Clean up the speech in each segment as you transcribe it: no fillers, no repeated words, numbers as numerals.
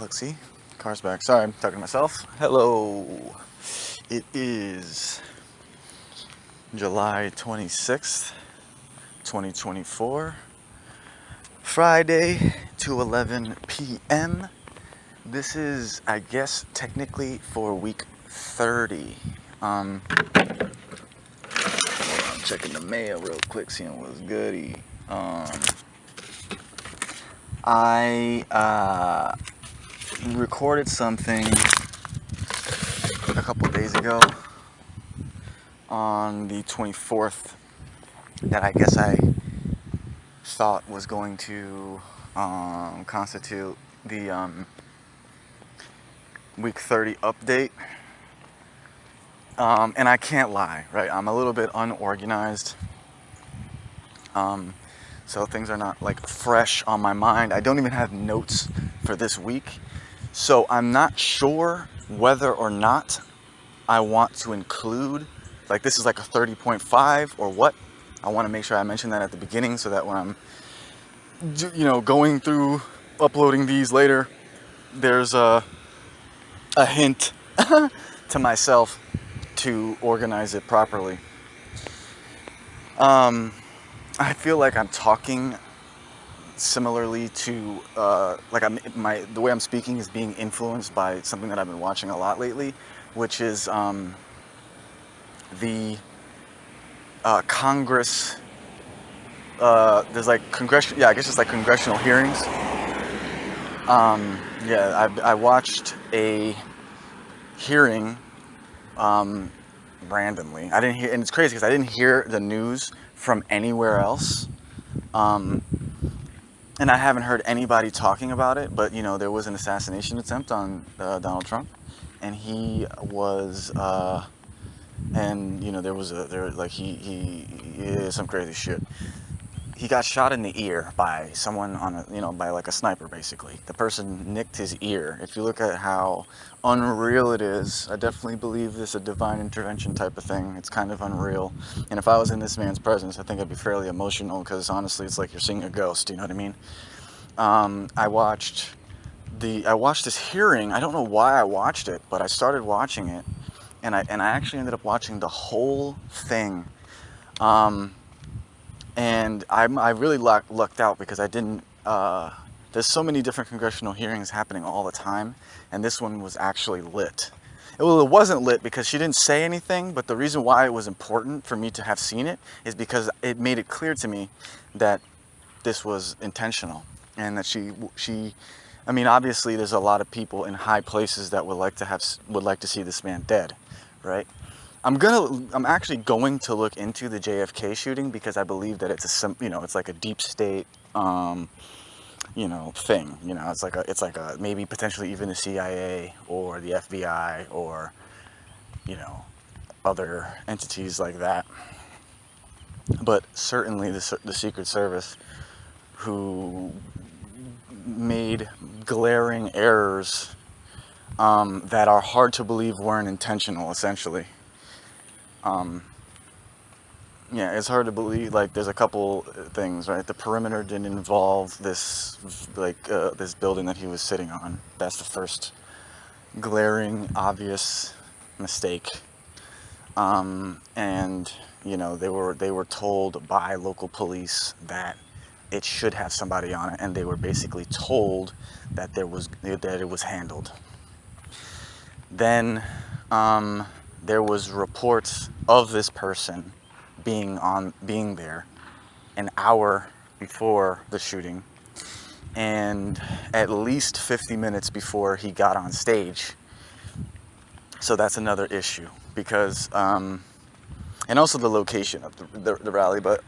look, see? Car's back. Sorry, I'm talking to myself. Hello. It is July 26th, 2024. Friday, 2:11 p.m. This is, I guess, technically for week 30. I'm checking the mail real quick, seeing what's goody. I recorded something a couple days ago on the 24th that I guess I thought was going to constitute the week 30 update. And I can't lie, right? I'm a little bit unorganized. So things are not like fresh on my mind. I don't even have notes for this week. So I'm not sure whether or not I want to include, like this is like a 30.5 or what. I want to make sure I mention that at the beginning so that when I'm, going through uploading these later, there's a hint to myself to organize it properly. I feel like I'm talking similarly to the way I'm speaking is being influenced by something that I've been watching a lot lately, which is the Congress. There's like congressional. Yeah, I guess it's like congressional hearings. I watched a hearing randomly. I didn't hear, and it's crazy because I didn't hear the news from anywhere else. And I haven't heard anybody talking about it, but there was an assassination attempt on Donald Trump, and he was, some crazy shit. He got shot in the ear by someone by like a sniper, basically. The person nicked his ear. If you look at how unreal it is, I definitely believe this is a divine intervention type of thing. It's kind of unreal. And if I was in this man's presence, I think I'd be fairly emotional because honestly, it's like you're seeing a ghost, you know what I mean? I watched this hearing. I don't know why I watched it, but I started watching it, and I actually ended up watching the whole thing. And I really lucked out because I didn't. There's so many different congressional hearings happening all the time, and this one was actually lit. Well, it wasn't lit because she didn't say anything, but the reason why it was important for me to have seen it is because it made it clear to me that this was intentional, and that she. I mean, obviously, there's a lot of people in high places that would like to see this man dead, right? I'm actually going to look into the JFK shooting because I believe that it's it's like a deep state, thing. It's like a maybe potentially even the CIA or the FBI or, other entities like that. But certainly the Secret Service, who made glaring errors that are hard to believe weren't intentional, essentially. It's hard to believe. Like, there's a couple things, right? The perimeter didn't involve this, this building that he was sitting on. That's the first glaring, obvious mistake. And they were told by local police that it should have somebody on it, and they were basically told that it was handled. Then there was reports of this person being there an hour before the shooting, and at least 50 minutes before he got on stage. So that's another issue because, and also the location of the rally, but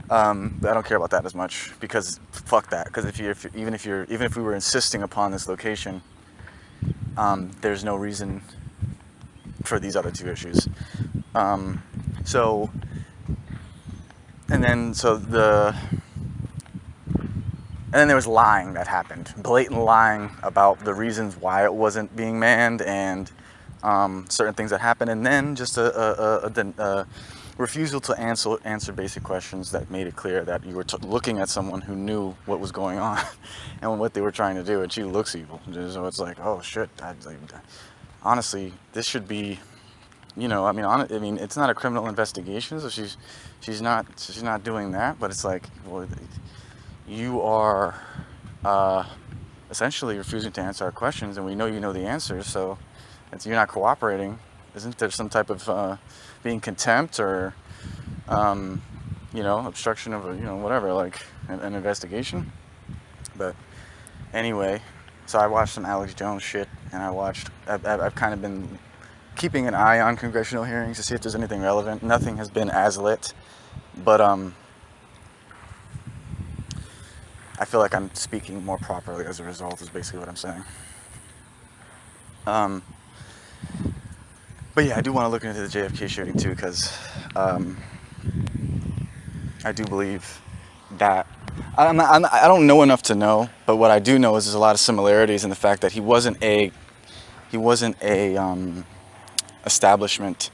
I don't care about that as much because fuck that. Because even if we were insisting upon this location, there's no reason for these other two issues. And then there was lying that happened, blatant lying about the reasons why it wasn't being manned and certain things that happened, and then just refusal to answer basic questions that made it clear that you were looking at someone who knew what was going on and what they were trying to do, and she looks evil. So it's like, oh shit. Honestly, this should be, I mean, it's not a criminal investigation, so she's not doing that. But it's like, well, you are essentially refusing to answer our questions, and we know you know the answers, so you're not cooperating. Isn't there some type of being contempt or obstruction of whatever, like an investigation? But anyway, so I watched some Alex Jones shit, and I've kind of been keeping an eye on congressional hearings to see if there's anything relevant. Nothing has been as lit, but I feel like I'm speaking more properly as a result, is basically what I'm saying. But yeah, I do want to look into the JFK shooting too, because I do believe that I don't know enough to know, but what I do know is there's a lot of similarities in the fact that he wasn't a establishment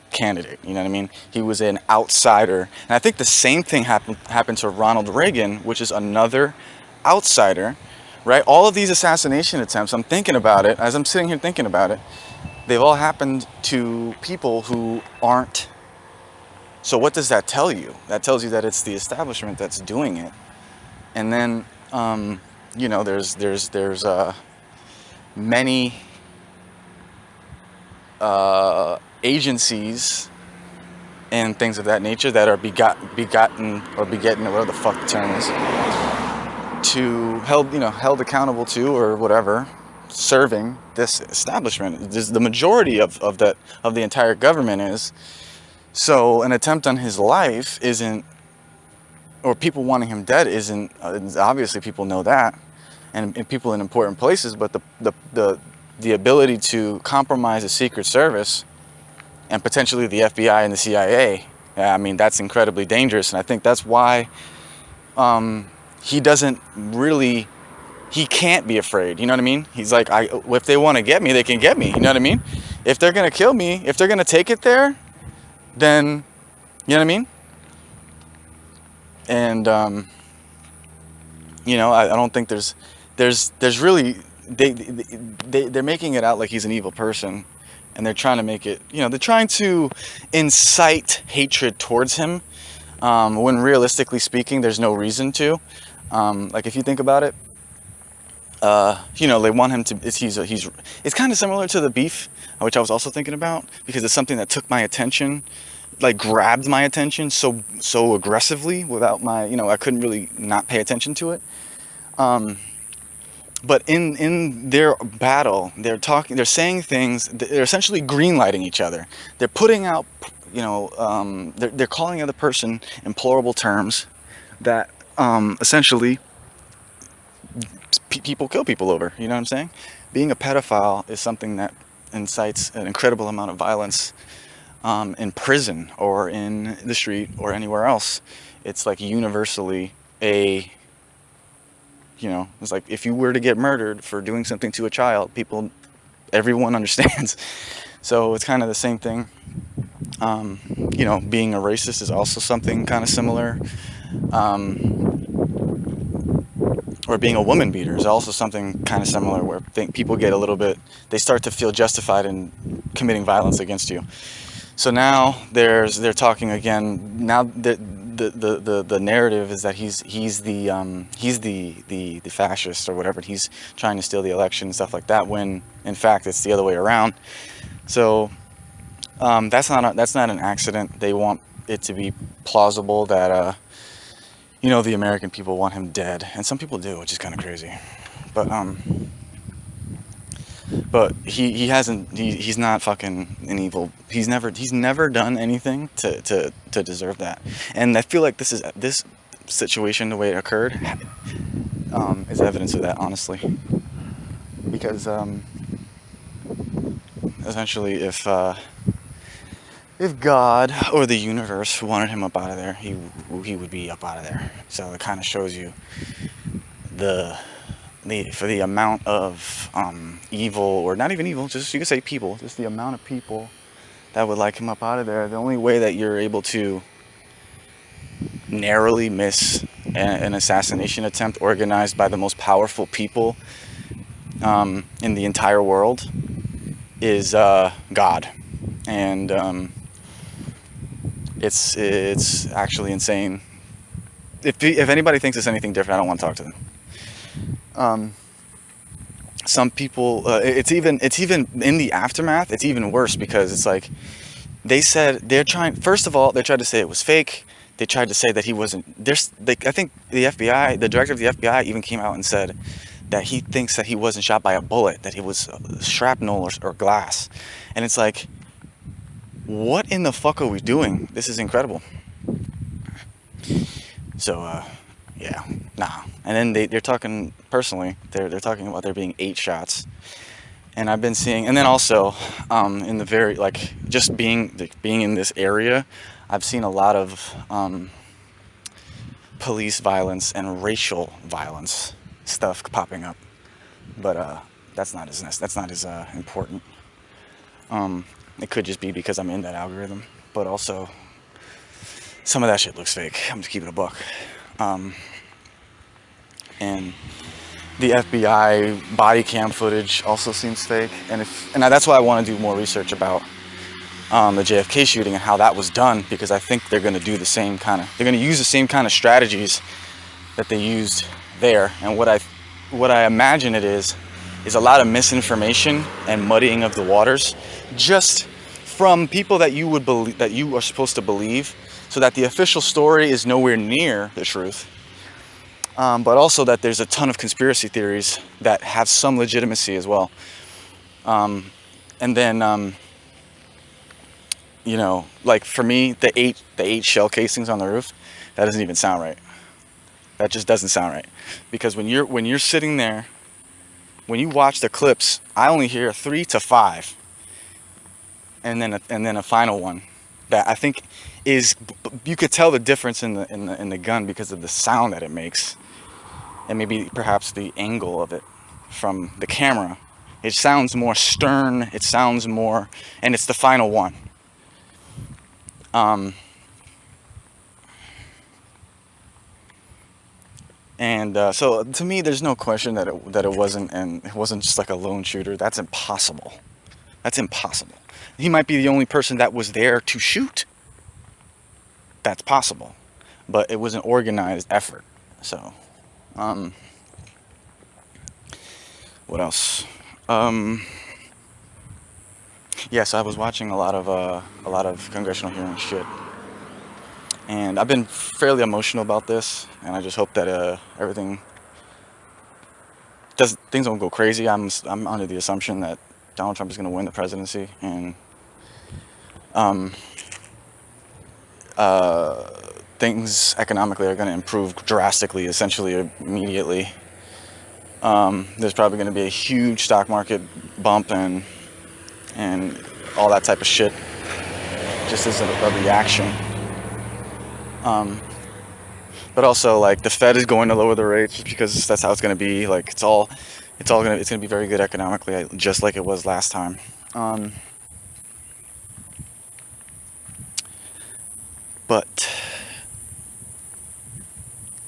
candidate. You know what I mean? He was an outsider, and I think the same thing happened to Ronald Reagan, which is another outsider, right? All of these assassination attempts, I'm thinking about it as I'm sitting here thinking about it. They've all happened to people who aren't. So what does that tell you? That tells you that it's the establishment that's doing it. And then, there's many agencies and things of that nature that are begetting, or whatever the fuck the term is, held accountable to, or whatever, serving this establishment. The majority of the entire government is. So an attempt on his life isn't, or people wanting him dead isn't, obviously people know that, and people in important places, but the ability to compromise a secret service and potentially the FBI and the CIA, I mean, that's incredibly dangerous. And I think that's why he can't be afraid. You know what I mean? He's like, if they want to get me, they can get me. You know what I mean? If they're going to kill me, if they're going to take it there, then, you know what I mean? And, I don't think there's really, they're making it out like he's an evil person, and they're trying to make it, they're trying to incite hatred towards him, when realistically speaking, there's no reason to. Like, if you think about it, they want him to, it's kind of similar to the beef, which I was also thinking about, because it's something that took my attention, like grabbed my attention so aggressively without my, I couldn't really not pay attention to it. But in their battle, they're saying things, they're essentially greenlighting each other. They're putting out, they're calling the other person implorable terms that essentially people kill people over. You know what I'm saying? Being a pedophile is something that incites an incredible amount of violence in prison or in the street or anywhere else. It's like universally it's like if you were to get murdered for doing something to a child, everyone understands. So it's kind of the same thing. Being a racist is also something kind of similar. Or being a woman beater is also something kind of similar, where people get they start to feel justified in committing violence against you. So now they're talking again. Now the narrative is that he's the fascist or whatever. He's trying to steal the election and stuff like that, when in fact it's the other way around. So that's not an accident. They want it to be plausible that the American people want him dead, and some people do, which is kind of crazy. But he's not fucking an evil. He's never done anything to deserve that. And I feel like this situation, the way it occurred, is evidence of that, honestly. Because essentially, if God or the universe wanted him up out of there, he would be up out of there. So it kind of shows you for the amount of evil, or not even evil, just you could say people, just the amount of people that would like him up out of there. The only way that you're able to narrowly miss an assassination attempt organized by the most powerful people in the entire world is God, and it's actually insane. If anybody thinks it's anything different, I don't want to talk to them. Some people, it's even in the aftermath. It's even worse because it's like they said they're trying. First of all, they tried to say it was fake. They tried to say that he wasn't. I think the FBI, the director of the FBI, even came out and said that he thinks that he wasn't shot by a bullet, that he was shrapnel or glass. And it's like, what in the fuck are we doing? This is incredible. So, yeah, nah. And then they're talking personally. They're talking about there being 8 shots. And I've been seeing, and then also, in the very, like, just being in this area, I've seen a lot of police violence and racial violence stuff popping up, but that's not as important. It could just be because I'm in that algorithm, but also some of that shit looks fake. I'm just keeping it a buck. And the FBI body cam footage also seems fake, and that's why I want to do more research about the JFK shooting and how that was done, because I think they're going to do the same kind of, they're going to use the same kind of strategies that they used there. And what I imagine it is a lot of misinformation and muddying of the waters, just from people that you would believe, that you are supposed to believe, so that the official story is nowhere near the truth. But also that there's a ton of conspiracy theories that have some legitimacy as well. And then, you know, like for me, the eight shell casings on the roof, that doesn't even sound right. That just doesn't sound right. Because when you're sitting there, when you watch the clips, I only hear 3 to 5, and then a final one that I think is, you could tell the difference in the gun because of the sound that it makes, and maybe perhaps the angle of it from the camera. It sounds more stern. It sounds more, and it's the final one. So to me, there's no question that it wasn't just like a lone shooter. That's impossible. That's impossible. He might be the only person that was there to shoot. That's possible, but it was an organized effort. So, what else? Yes, I was watching a lot of congressional hearing shit. And I've been fairly emotional about this, and I just hope that things don't go crazy. I'm under the assumption that Donald Trump is going to win the presidency, and things economically are going to improve drastically, essentially immediately. There's probably going to be a huge stock market bump and all that type of shit, just as a reaction. But also, like, the Fed is going to lower the rates because that's how it's going to be. Like, it's going to be very good economically, just like it was last time.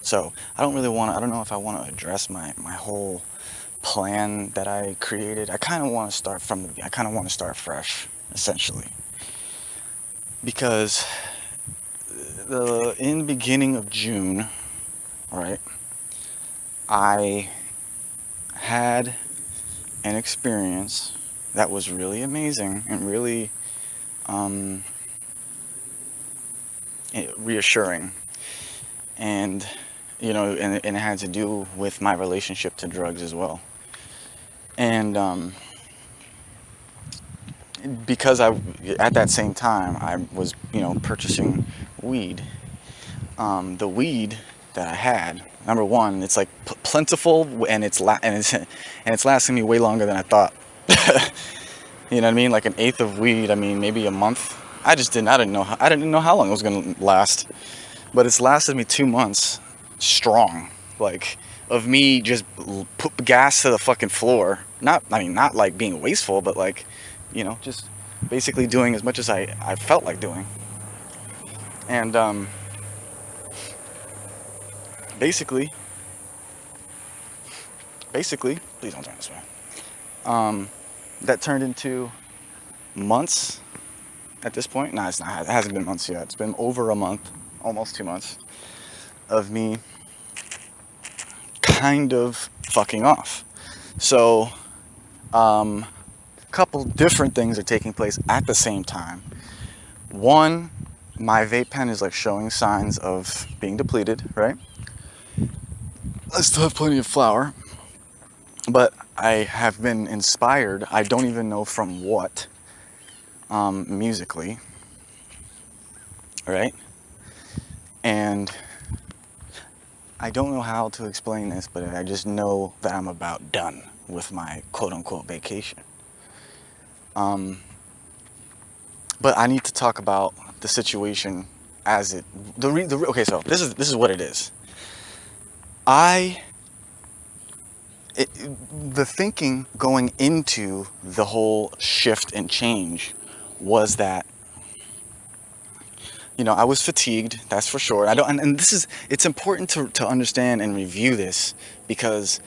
So I don't know if I want to address my whole plan that I created. I kind of want to start fresh, essentially, because in the beginning of June, right, I had an experience that was really amazing and really reassuring, and and it had to do with my relationship to drugs as well. And because at that same time I was purchasing weed. The weed that I had, number one, it's like plentiful, and it's lasting me way longer than I thought. You know what I mean? Like an eighth of weed. I mean, maybe a month. I didn't know how long it was gonna last, but it's lasted me 2 months strong. Like, of me just put gas to the fucking floor. Not like being wasteful, but like, just basically doing as much as I felt like doing. And basically, please don't turn this way. That turned into months at this point. No, it's not. It hasn't been months yet. It's been over a month, almost 2 months, of me kind of fucking off. So, a couple different things are taking place at the same time. One, my vape pen is like showing signs of being depleted, right? I still have plenty of flour, but I have been inspired, I don't even know from what, musically, right? And I don't know how to explain this, but I just know that I'm about done with my quote-unquote vacation. But I need to talk about the situation as it, okay, so this is what it is. The thinking going into the whole shift and change was that, I was fatigued, that's for sure. It's important to understand and review this because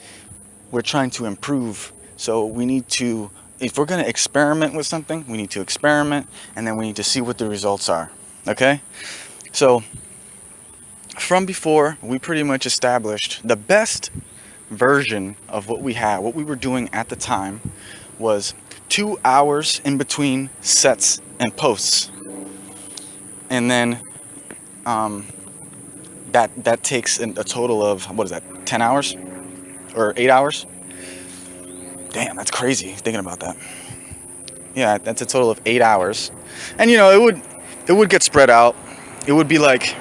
we're trying to improve. So we need to, if we're going to experiment with something, we need to experiment and then we need to see what the results are. Okay? So from before, we pretty much established the best version of what we had. What we were doing at the time was 2 hours in between sets and posts. And then that takes a total of, what is that, 10 hours? Or 8 hours? Damn, that's crazy thinking about that. Yeah, that's a total of 8 hours. And it would get spread out. It would be like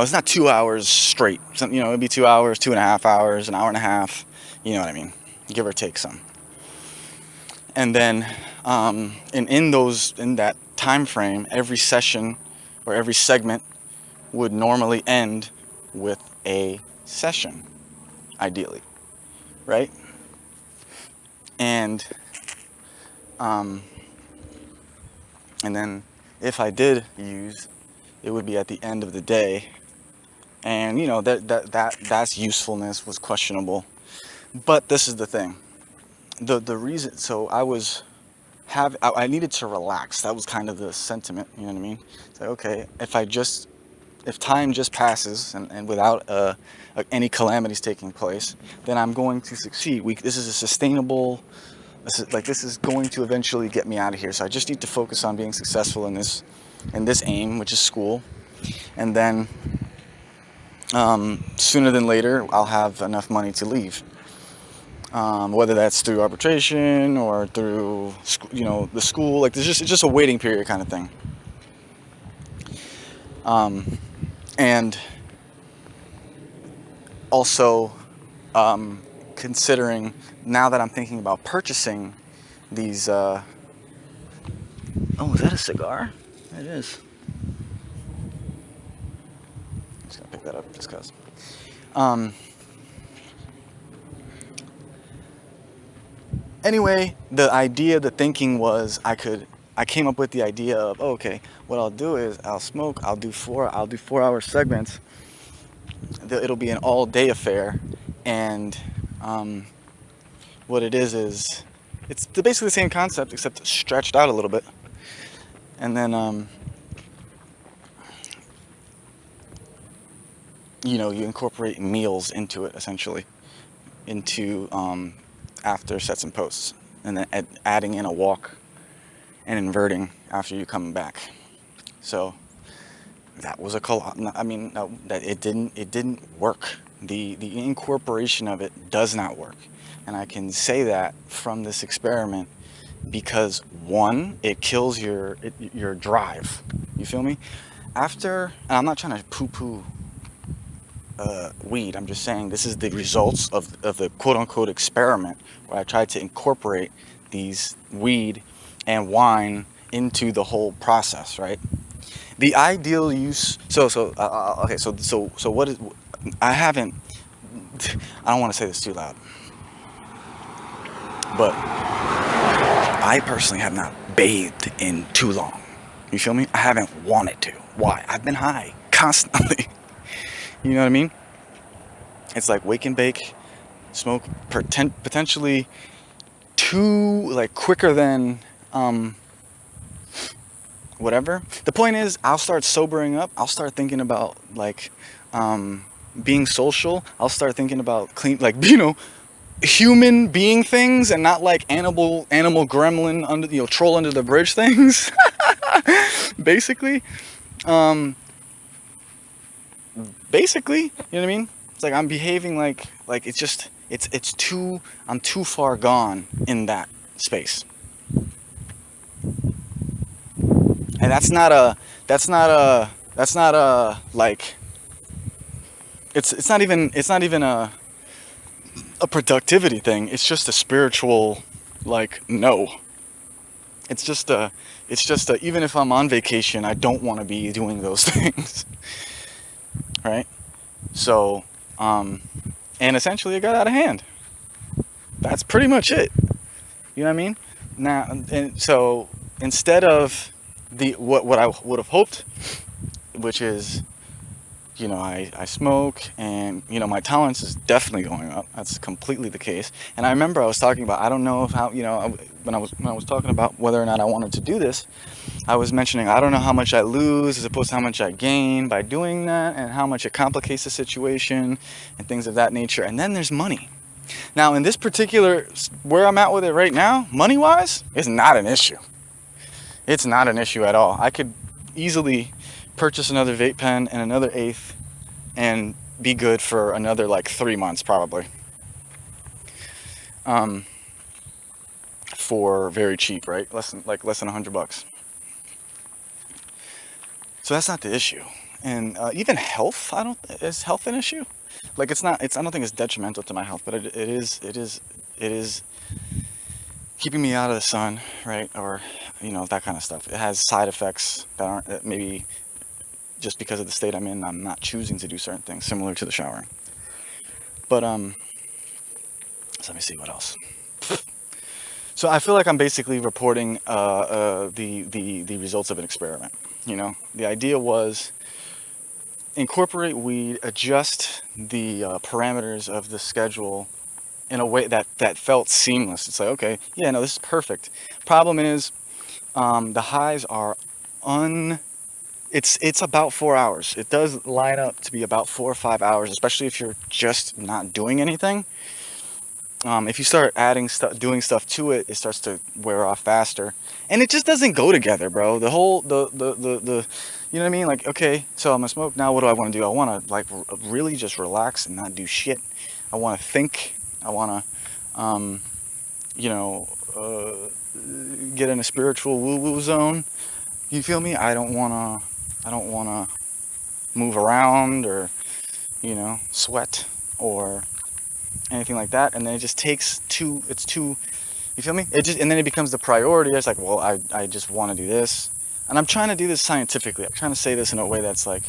it's not 2 hours straight. It'd be 2 hours, 2.5 hours, an hour and a half. You know what I mean? Give or take some. And then, in that time frame, every session or every segment would normally end with a session, ideally, right? And then if I did use, it would be at the end of the day, and that's usefulness was questionable. But this is the thing, the reason. So I needed to relax. That was kind of the sentiment. You know what I mean? It's like, okay, if time just passes and without any calamities taking place, then I'm going to succeed. This is a sustainable. This is going to eventually get me out of here. So I just need to focus on being successful in this aim, which is school, and then sooner than later I'll have enough money to leave. Whether that's through arbitration or through the school, like it's just a waiting period kind of thing. And also considering now that I'm thinking about purchasing these is that a cigar? It is. I'm just gonna pick that up just cause. Anyway, the thinking was I came up with the idea of, okay, what I'll do is I'll smoke, I'll do 4-hour segments. It'll be an all day affair, and what it is it's basically the same concept except stretched out a little bit, and then you incorporate meals into it, essentially, into after sets and posts, and then adding in a walk and inverting after you come back. So that was it didn't work. The incorporation of it does not work, and I can say that from this experiment because one, it kills your drive. You feel me? And I'm not trying to poo-poo weed. I'm just saying this is the results of the quote-unquote experiment where I tried to incorporate these weed and wine into the whole process, right? The ideal use. Okay. So what is? I haven't. I don't want to say this too loud, but I personally have not bathed in too long. You feel me? I haven't wanted to. Why? I've been high constantly. You know what I mean? It's like wake and bake, smoke potentially too like quicker than whatever. The point is, I'll start sobering up. I'll start thinking about like being social. I'll start thinking about clean, like, human being things, and not like animal gremlin under, troll under the bridge things. Basically, you know what I mean? It's like I'm behaving like it's just it's too, I'm too far gone in that space. And that's not a like, it's not even a productivity thing. It's just a spiritual, like, no. It's just a even if I'm on vacation, I don't want to be doing those things. Right? So, and essentially it got out of hand. That's pretty much it. You know what I mean? Now, and so instead of what I would have hoped, which is, I smoke, and my tolerance is definitely going up. That's completely the case. And I remember I was talking about, I don't know if how, when I was talking about whether or not I wanted to do this, I was mentioning I don't know how much I lose as opposed to how much I gain by doing that, and how much it complicates the situation and things of that nature. And then there's money. Now, in this particular, where I'm at with it right now, money-wise, is not an issue. It's not an issue at all. I could easily purchase another vape pen and another eighth and be good for another like 3 months probably. For very cheap, right? Less than $100. So that's not the issue. And even health, is health an issue? Like, I don't think it's detrimental to my health, but it is keeping me out of the sun, right? Or, that kind of stuff. It has side effects that maybe just because of the state I'm in, I'm not choosing to do certain things, similar to the showering. But, so let me see what else. So I feel like I'm basically reporting the results of an experiment. The idea was incorporate weed, adjust the parameters of the schedule in a way that felt seamless. It's like, okay, yeah, no, this is perfect. Problem is, the highs are it's about 4 hours. It does line up to be about 4 or 5 hours, especially if you're just not doing anything. If you start adding stuff, doing stuff to it, it starts to wear off faster, and it just doesn't go together, bro. The whole the you know what I mean? Like, okay, so I'm gonna smoke now. What do I want to do? I want to like really just relax and not do shit. I want to think. I want to, get in a spiritual woo-woo zone. You feel me? I don't wanna move around or, sweat or anything like that. And then it just takes it's too, you feel me? And then it becomes the priority. It's like, well, I just want to do this. And I'm trying to do this scientifically. I'm trying to say this in a way that's like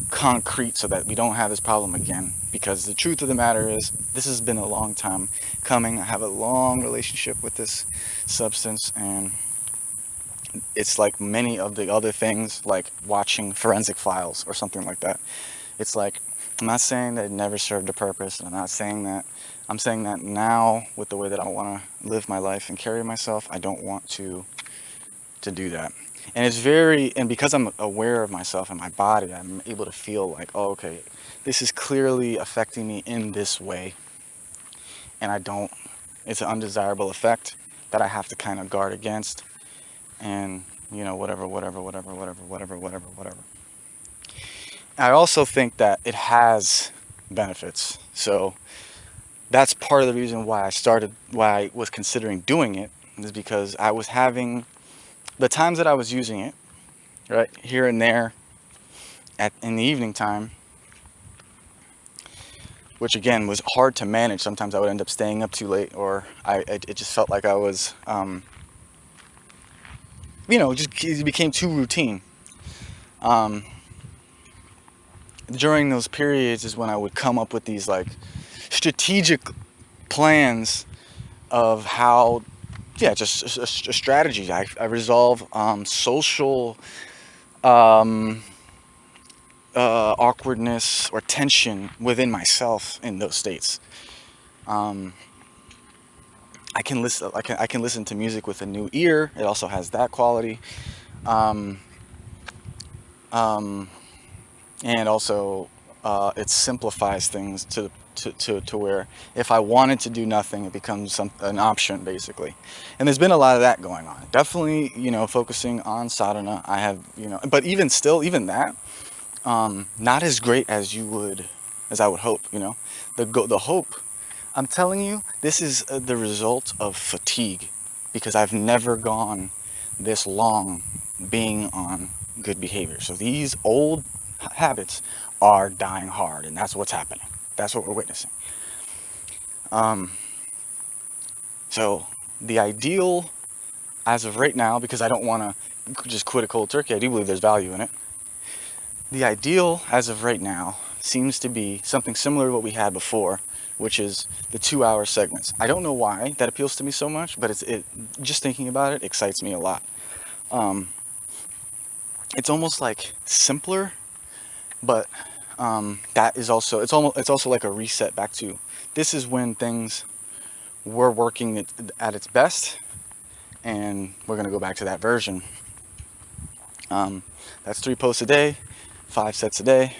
concrete so that we don't have this problem again. Because the truth of the matter is, this has been a long time coming. I have a long relationship with this substance, and it's like many of the other things, like watching Forensic Files or something like that. It's like, I'm not saying that it never served a purpose, and I'm saying that now, with the way that I want to live my life and carry myself, I don't want to do that. And because I'm aware of myself and my body, I'm able to feel like, oh, okay, this is clearly affecting me in this way. And it's an undesirable effect that I have to kind of guard against. And, whatever. I also think that it has benefits. So that's part of the reason why I was considering doing it, is because I was having the times that I was using it, right, here and there in the evening time, which again was hard to manage. Sometimes I would end up staying up too late, or it just felt like I was, it became too routine. Um, During those periods is when I would come up with these like strategic plans of how, yeah, just a strategy. I resolve social um, awkwardness or tension within myself in those states. Um, I can listen. I can listen to music with a new ear. It also has that quality, um, um, and also it simplifies things to where if I wanted to do nothing, it becomes an option basically. And there's been a lot of that going on. Definitely, focusing on sadhana. I have, but even still, even that, not as great as I would hope. The hope. I'm telling you, this is the result of fatigue, because I've never gone this long being on good behavior. So these old habits are dying hard, and that's what's happening. That's what we're witnessing. Um, so the ideal, as of right now, because I don't want to just quit a cold turkey, I do believe there's value in it. The ideal, as of right now, seems to be something similar to what we had before, which is the 2-hour segments. I don't know why that appeals to me so much, but just thinking about it excites me a lot. It's almost like simpler, but that is also it's also like a reset back to, this is when things were working at its best, and we're gonna go back to that version. That's 3 posts a day, 5 sets a day,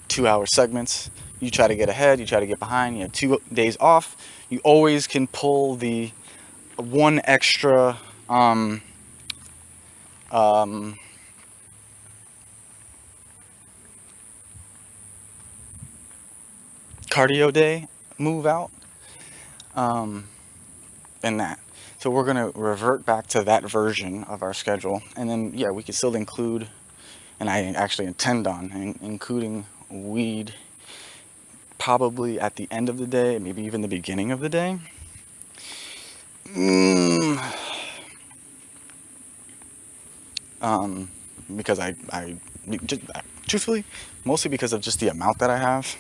2-hour segments. You try to get ahead, you try to get behind. You have 2 days off. You always can pull the one extra cardio day move out, and that. So we're gonna revert back to that version of our schedule, and then yeah, we can still include, and I actually intend on including weed probably at the end of the day, maybe even the beginning of the day. Because I just, truthfully, mostly because of just the amount that I have.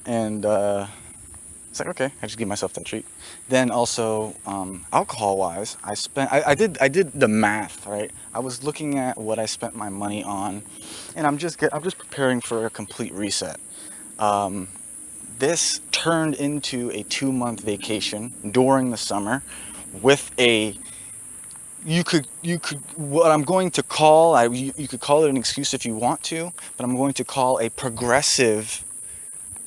And it's like, okay, I just give myself that treat. Then also, alcohol wise, I did the math, right? I was looking at what I spent my money on, and I'm just preparing for a complete reset. This turned into a 2-month vacation during the summer with a, you could what I'm going to call, you could call it an excuse if you want to, but I'm going to call a progressive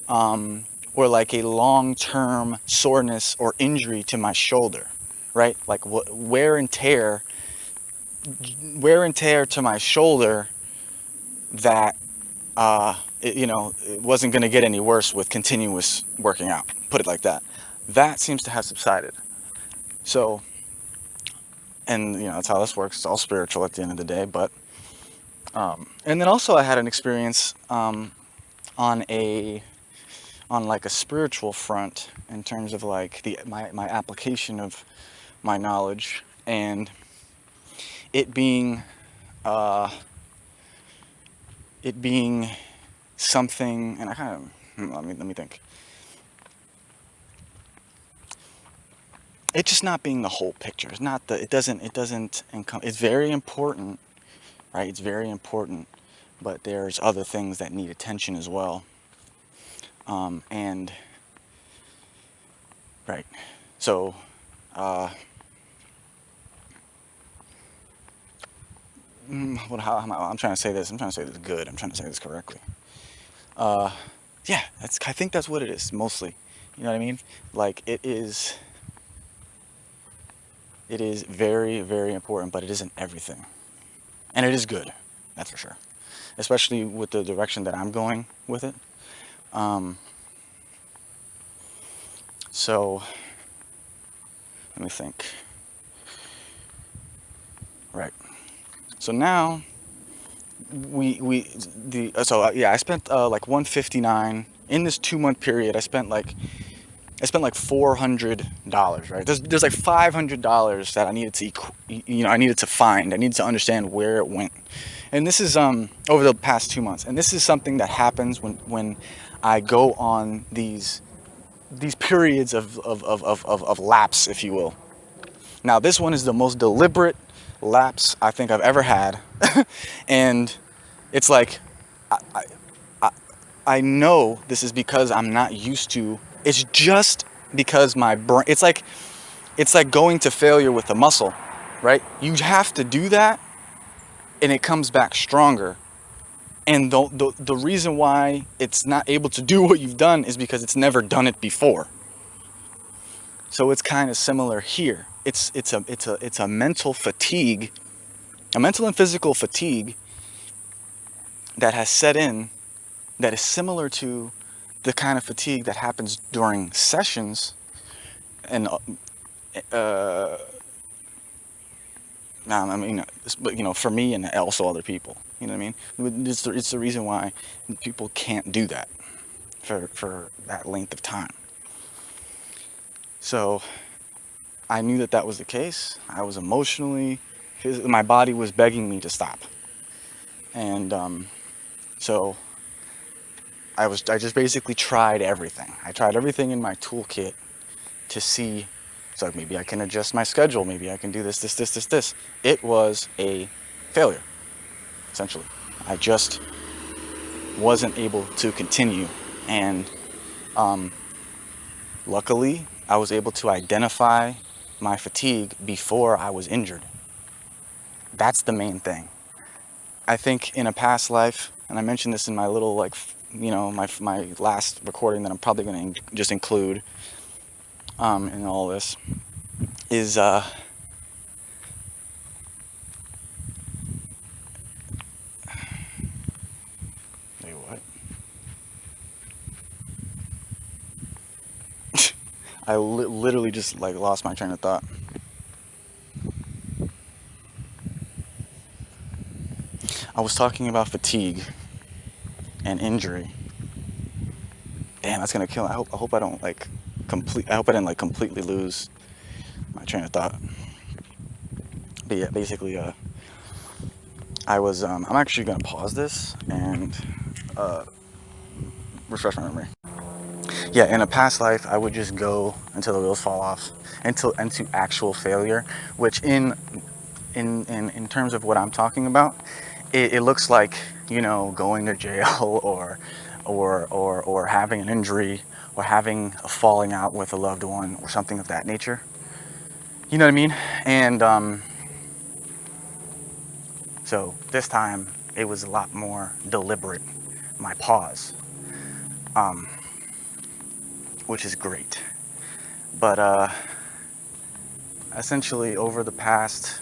or like a long-term soreness or injury to my shoulder, right? Like wear and tear to my shoulder that it wasn't going to get any worse with continuous working out, put it like that. That seems to have subsided. So, and that's how this works. It's all spiritual at the end of the day. But and then also I had an experience on like a spiritual front, in terms of like my application of my knowledge, and it being something. And I kind of, let me think. It's just not being the whole picture. It's not it doesn't it's very important, right? It's very important, but there's other things that need attention as well. And right, so how I'm trying to say this. I'm trying to say this good. I'm trying to say this correctly. Yeah, I think that's what it is mostly. You know what I mean? Like it is very, very important, but it isn't everything, and it is good. That's for sure. Especially with the direction that I'm going with it. So let me think. Right. So now I spent like 159 in this 2-month period. I spent like I spent like $400, right? There's like $500 that I needed to, I needed to find. I needed to understand where it went. And this is over the past 2 months. And this is something that happens when I go on these periods of lapse, if you will. Now, this one is the most deliberate lapse I think I've ever had. And it's like, I, I know this is because I'm not used to, it's just because my brain, it's like going to failure with a muscle, right? You have to do that and it comes back stronger. And the reason why it's not able to do what you've done is because it's never done it before. So it's kind of similar here. It's a mental fatigue, a mental and physical fatigue that has set in, that is similar to the kind of fatigue that happens during sessions, and I mean, but for me and also other people, you know what I mean? It's the reason why people can't do that for that length of time. So I knew that was the case. I was emotionally, my body was begging me to stop, and so I just basically tried everything. I tried everything in my toolkit to see, so maybe I can adjust my schedule, maybe I can do this. It was a failure, essentially. I just wasn't able to continue. And luckily, I was able to identify my fatigue before I was injured. That's the main thing. I think in a past life, and I mentioned this in my little, my last recording that I'm probably going to just include in all this, is wait, what? I literally just lost my train of thought. I was talking about fatigue and injury. Damn, that's gonna kill me. I hope I don't I hope I didn't completely lose my train of thought. But yeah, basically, I was. I'm actually gonna pause this and refresh my memory. Yeah, in a past life, I would just go until the wheels fall off, into actual failure. Which in terms of what I'm talking about, it looks like going to jail or having an injury or having a falling out with a loved one or something of that nature. You know what I mean? And so this time it was a lot more deliberate, my pause, which is great. But essentially over the past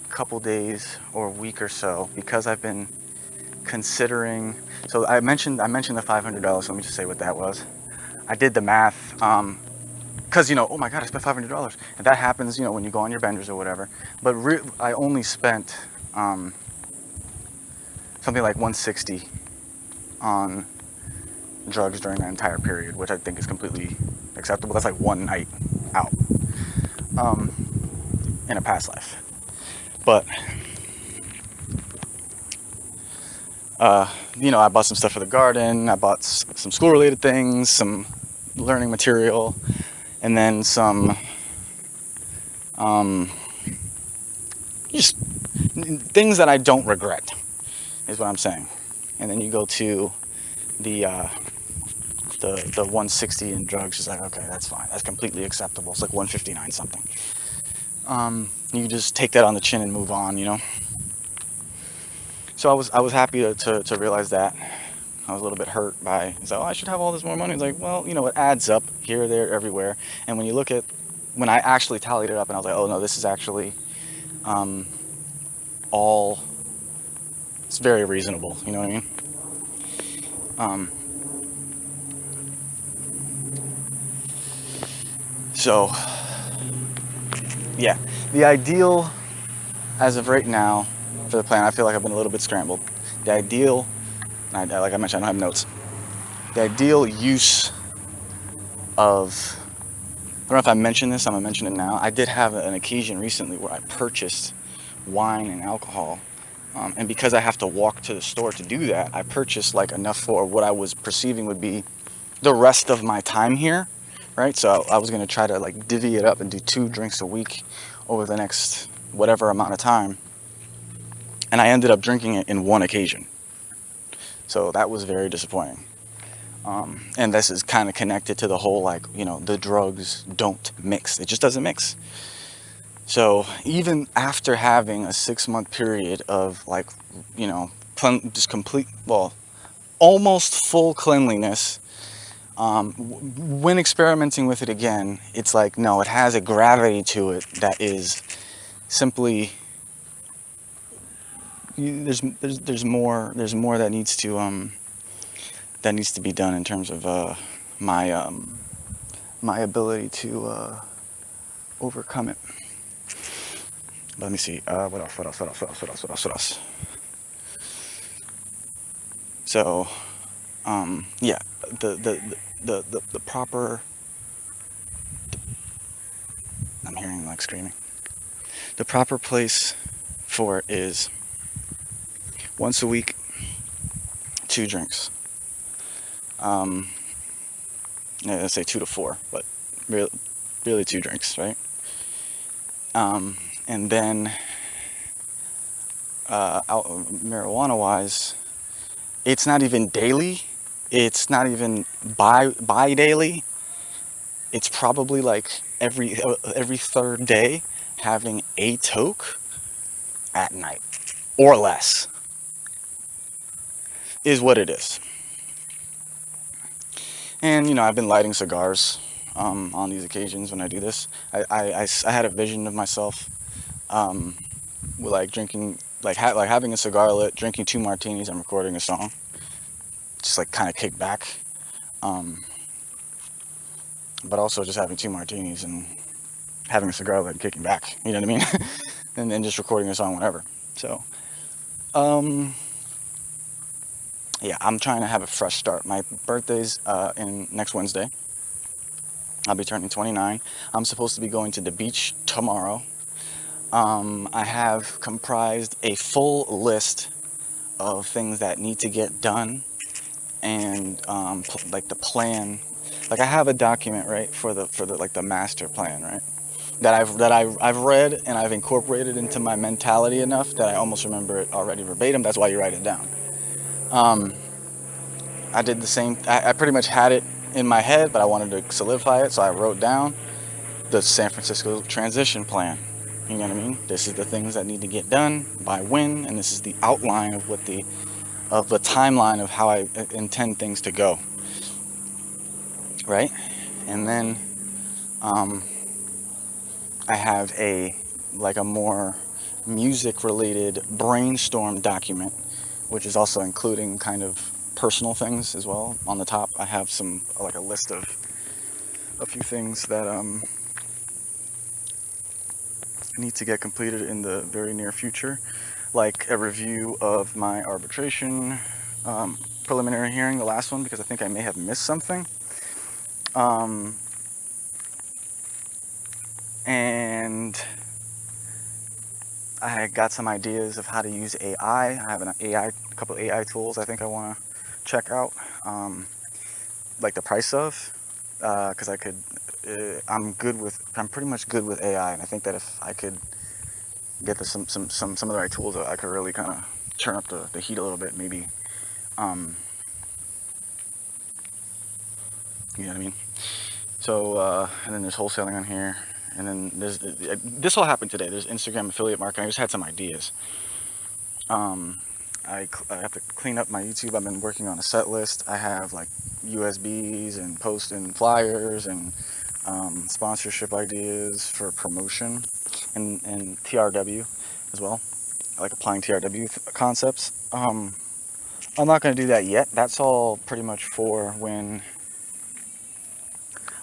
couple days or week or so, because I've been considering, so I mentioned the $500. So let me just say what that was. I did the math, because oh my god, I spent $500, and that happens when you go on your benders or whatever. But I only spent something like $160 on drugs during that entire period, which I think is completely acceptable. That's like one night out in a past life. But I bought some stuff for the garden. I bought some school-related things, some learning material, and then some just things that I don't regret, is what I'm saying. And then you go to the 160 in drugs. It's like, okay, that's fine. That's completely acceptable. It's like 159 something. You just take that on the chin and move on. So I was happy to realize that. I was a little bit hurt by, I should have all this more money. It's like, well, it adds up here, there, everywhere. And when I actually tallied it up, and I was like, oh no, this is actually all, it's very reasonable. You know what I mean? So yeah, the ideal as of right now for the plan, I feel like I've been a little bit scrambled. The ideal, like I mentioned, I don't have notes. The ideal use of, I don't know if I mentioned this, I'm gonna mention it now. I did have an occasion recently where I purchased wine and alcohol. And because I have to walk to the store to do that, I purchased like enough for what I was perceiving would be the rest of my time here, right? So I was gonna try to like divvy it up and do 2 drinks a week over the next whatever amount of time. And I ended up drinking it in one occasion. So that was very disappointing. And this is kind of connected to the whole, like, you know, the drugs don't mix. It just doesn't mix. So even after having a 6-month period of, like, you know, just complete, well, almost full cleanliness, when experimenting with it again, it's like, no, it has a gravity to it that is simply, there's more that needs to be done in terms of my my ability to overcome it. Let me see. What else? So, yeah, the proper. I'm hearing like screaming. The proper place for it is once a week, 2 drinks. Yeah, let's say 2 to 4, but really 2 drinks, right? And then marijuana-wise, it's not even daily. It's not even bi-daily. It's probably like every 3rd day having a toke at night or less is what it is. And, you know, I've been lighting cigars on these occasions when I do this. I had a vision of myself with like drinking, like having a cigar lit, drinking 2 martinis and recording a song. Just like kind of kick back. But also just having 2 martinis and having a cigar lit and kicking back. You know what I mean? and then just recording a song whenever. So, yeah, I'm trying to have a fresh start. My birthday's in next Wednesday. I'll be turning 29. I'm supposed to be going to the beach tomorrow. I have comprised a full list of things that need to get done, and like the plan. Like I have a document, right, for the like the master plan, right, that I've read and I've incorporated into my mentality enough that I almost remember it already verbatim. That's why you write it down. I did the same. I pretty much had it in my head, but I wanted to solidify it, so I wrote down the San Francisco transition plan. You know what I mean? This is the things that need to get done by when, and this is the outline of what the timeline of how I intend things to go. Right? And then I have a more music related brainstorm document, which is also including kind of personal things as well. On the top I have some, like, a list of a few things that need to get completed in the very near future, like a review of my arbitration preliminary hearing, the last one, because I think I may have missed something. And I got some ideas of how to use AI. I have a couple of AI tools I think I want to check out, like the price of, because I'm pretty much good with AI, and I think that if I could get some of the right tools, I could really kind of turn up the heat a little bit, maybe. You know what I mean? So, and then there's wholesaling on here. And then this all happened today. There's Instagram affiliate marketing. I just had some ideas. I have to clean up my YouTube. I've been working on a set list. I have like USBs and post and flyers and sponsorship ideas for promotion and TRW as well. I like applying TRW concepts. I'm not going to do that yet. That's all pretty much for when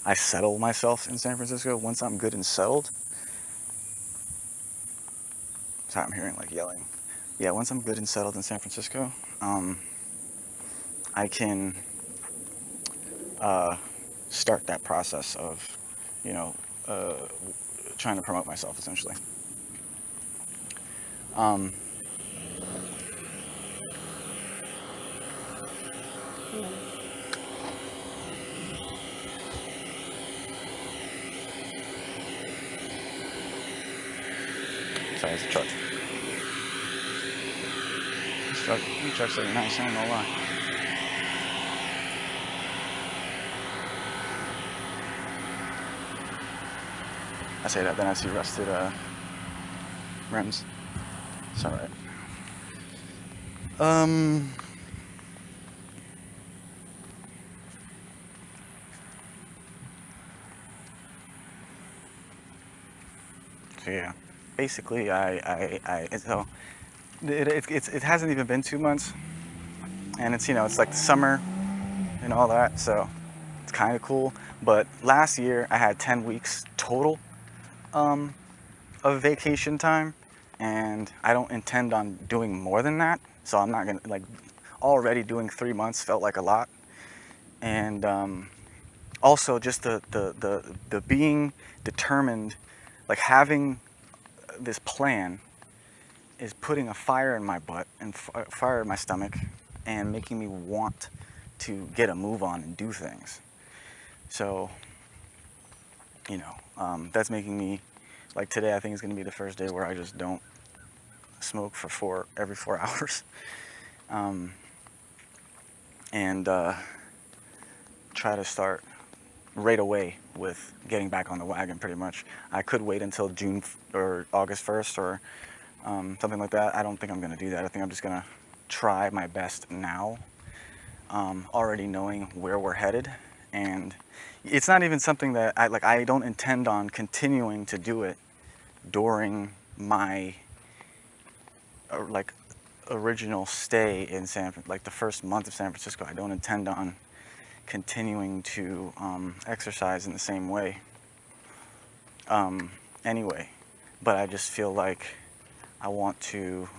I settle myself in San Francisco. Once I'm good and settled. Sorry, I'm hearing like yelling. Yeah, once I'm good and settled in San Francisco, I can start that process of, you know, trying to promote myself essentially. Um, Sorry, it's a truck. These trucks look nice, I ain't gonna lie. I say that, then I see rusted rims. It's alright. So yeah, basically so it hasn't even been 2 months, and it's, you know, it's like the summer and all that, so it's kind of cool. But last year I had 10 weeks total of vacation time, and I don't intend on doing more than that. So I'm not gonna, like, already doing 3 months felt like a lot. And also just the being determined, like having this plan is putting a fire in my butt and fire in my stomach and making me want to get a move on and do things. So, you know, that's making me, like today I think is going to be the first day where I just don't smoke for every 4 hours. And try to start right away with getting back on the wagon pretty much. I could wait until June or August 1st or something like that. I don't think I'm going to do that. I think I'm just going to try my best now, already knowing where we're headed. And it's not even something that I don't intend on continuing to do it during my original stay in the first month of San Francisco. I don't intend on continuing to exercise in the same way anyway. But I just feel like I want to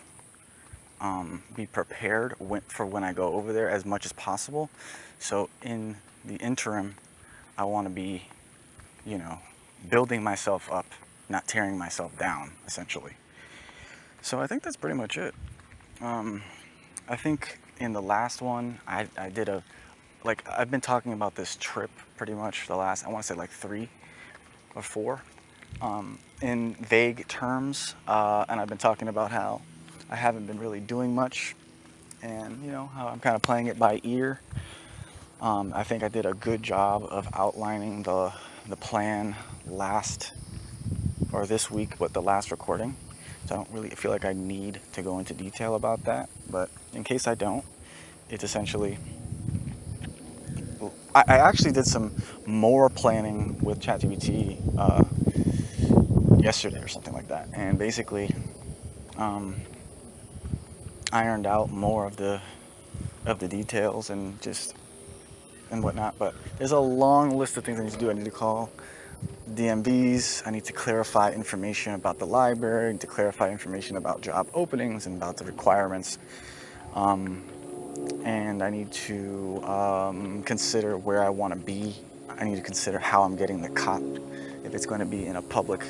be prepared for when I go over there as much as possible. So in the interim, I want to be, you know, building myself up, not tearing myself down, essentially. So I think that's pretty much it. I think in the last one, I did I've been talking about this trip pretty much for the last, I want to say like 3 or 4, in vague terms. And I've been talking about how I haven't been really doing much, and, you know, how I'm kind of playing it by ear. I think I did a good job of outlining the plan this week with the last recording. So I don't really feel like I need to go into detail about that, but in case I don't, it's essentially, I actually did some more planning with ChatGPT yesterday or something like that, and basically ironed out more of the details and whatnot. But there's a long list of things I need to do. I need to call DMVs. I need to clarify information about the library. I need to clarify information about job openings and about the requirements. And I need to consider where I want to be. I need to consider how I'm getting the cop, if it's going to be in a public,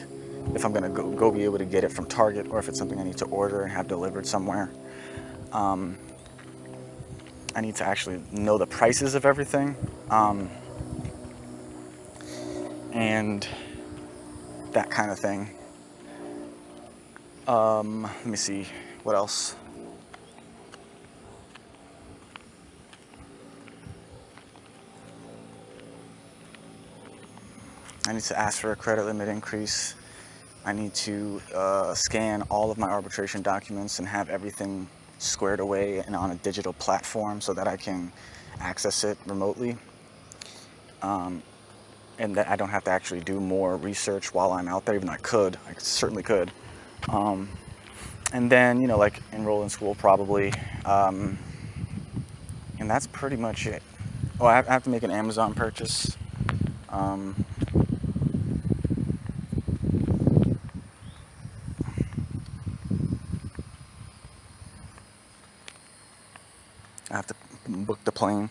if I'm going to go be able to get it from Target, or if it's something I need to order and have delivered somewhere. I need to actually know the prices of everything. And that kind of thing. Let me see, what else? I need to ask for a credit limit increase. I need to scan all of my arbitration documents and have everything squared away and on a digital platform so that I can access it remotely. And that I don't have to actually do more research while I'm out there, even though I certainly could. And then, you know, like enroll in school probably. And that's pretty much it. Oh, I have to make an Amazon purchase. I have to book the plane.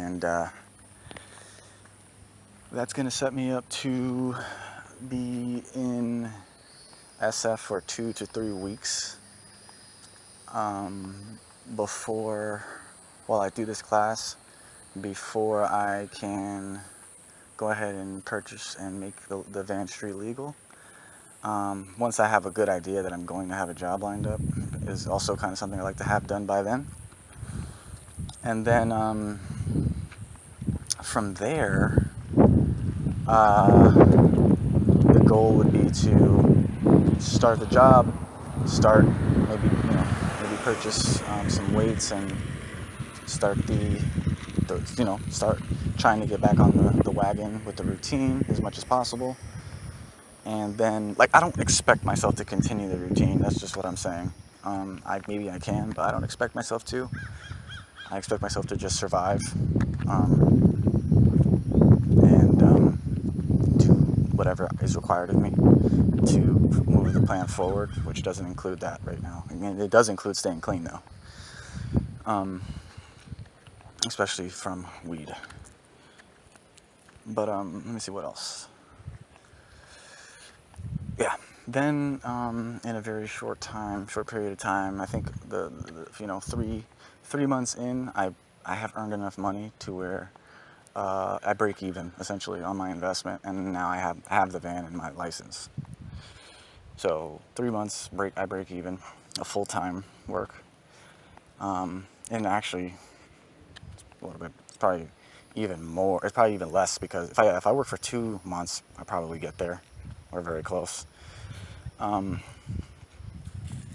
and that's going to set me up to be in SF for 2 to 3 weeks before, while I do this class, before I can go ahead and purchase and make the van street legal. Once I have a good idea that I'm going to have a job lined up, is also kind of something I like to have done by then. And then from there, the goal would be to start the job, start maybe purchase some weights and start start trying to get back on the wagon with the routine as much as possible. And then, like, I don't expect myself to continue the routine. That's just what I'm saying. Maybe I can, but I don't expect myself to. I expect myself to just survive and do whatever is required of me to move the plan forward, which doesn't include that right now. I mean, it does include staying clean, though, especially from weed. But let me see what else. Yeah. Then in a very short period of time, I think the 3 months in, I have earned enough money to where I break even essentially on my investment, and now I have the van and my license. So 3 months I break even, a full-time work, and actually a little bit. It's probably even more. It's probably even less, because if I work for 2 months, I probably get there or very close.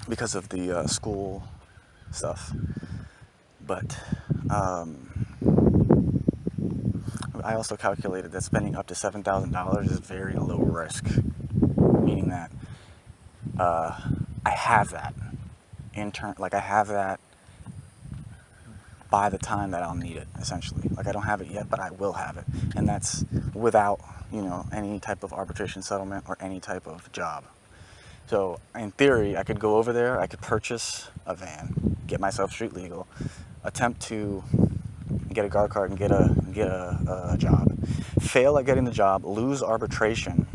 Because of the school stuff. But I also calculated that spending up to $7,000 is very low risk, meaning that I have that I have that by the time that I'll need it, essentially. Like, I don't have it yet, but I will have it, and that's without any type of arbitration settlement or any type of job. So in theory, I could go over there, I could purchase a van, get myself street legal, attempt to get a guard card and get a job, fail at getting the job, lose arbitration,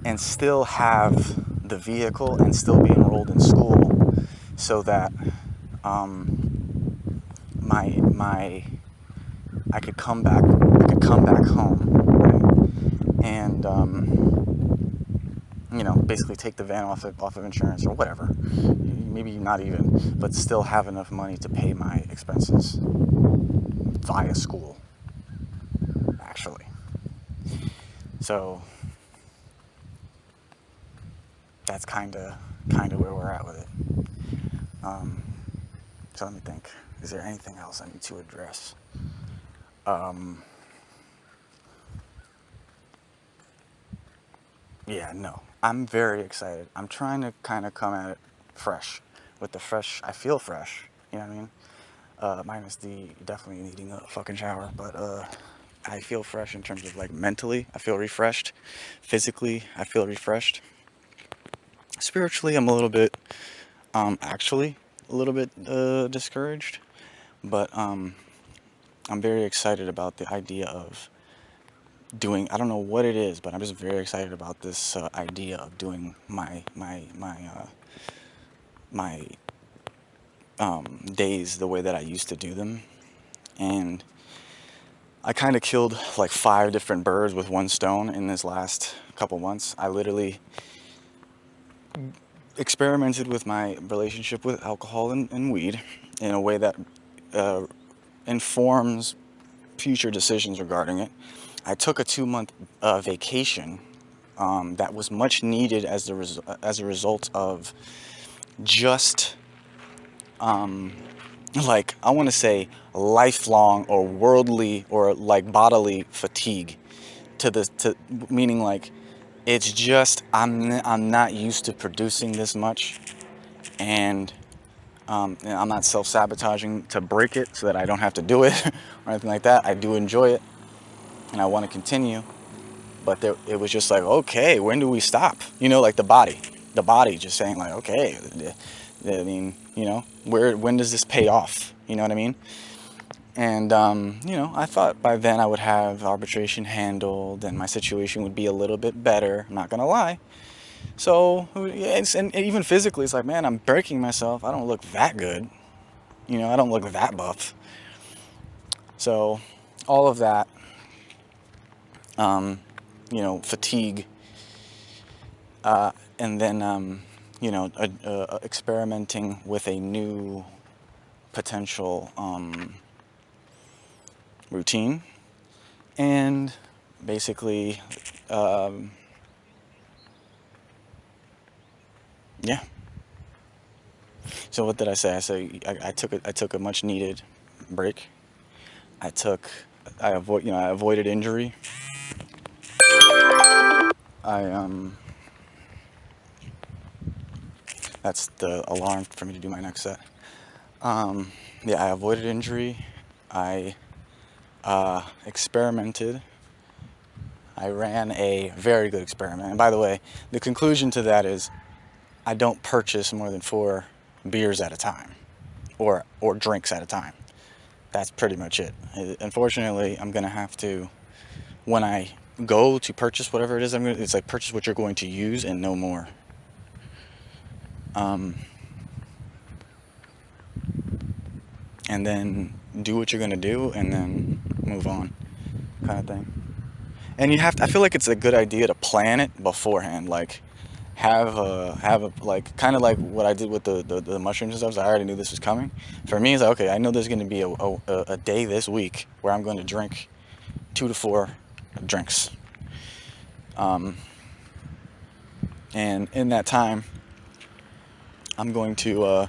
and still have the vehicle and still be enrolled in school, so that I could come back home, right? And basically take the van off of insurance or whatever. Maybe not even, but still have enough money to pay my expenses via school, actually. So that's kind of where we're at with it. So let me think. Is there anything else I need to address? Yeah, no. I'm very excited. I'm trying to kind of come at it fresh. With the fresh, I feel fresh. You know what I mean? Minus the definitely needing a fucking shower. But I feel fresh in terms of, like, mentally. I feel refreshed. Physically, I feel refreshed. Spiritually, I'm a little bit, discouraged. But I'm very excited about the idea of doing, I don't know what it is, but I'm just very excited about this idea of doing my days the way that I used to do them. And I kind of killed like 5 different birds with one stone in this last couple months. I literally experimented with my relationship with alcohol and weed in a way that informs future decisions regarding it. I took a 2-month vacation that was much needed as a result of just like, I want to say lifelong or worldly or like bodily fatigue, meaning like it's just I'm not used to producing this much, and I'm not self-sabotaging to break it so that I don't have to do it or anything like that. I do enjoy it and I want to continue, but it was just like, okay, when do we stop? Like the body just saying like, okay, I mean, when does this pay off? You know what I mean? And, you know, I thought by then I would have arbitration handled and my situation would be a little bit better. I'm not going to lie. So, and even physically, it's like, man, I'm breaking myself. I don't look that good. You know, I don't look that buff. So, all of that, you know, fatigue, and then, you know, experimenting with a new potential routine, and basically, yeah. So what did I say? I took a much needed break. I avoided injury. That's the alarm for me to do my next set. Yeah, I avoided injury. I experimented. I ran a very good experiment. And by the way, the conclusion to that is I don't purchase more than 4 beers at a time, or drinks at a time. That's pretty much it. Unfortunately, I'm gonna have to, when I go to purchase whatever it is, it's like purchase what you're going to use and no more. And then do what you're gonna do and then move on, kind of thing. And I feel like it's a good idea to plan it beforehand, like have a like, kind of like what I did with the mushrooms and stuff. So I already knew this was coming. For me, it's like, okay, I know there's going to be a day this week where I'm going to drink 2 to 4 drinks, and in that time I'm going to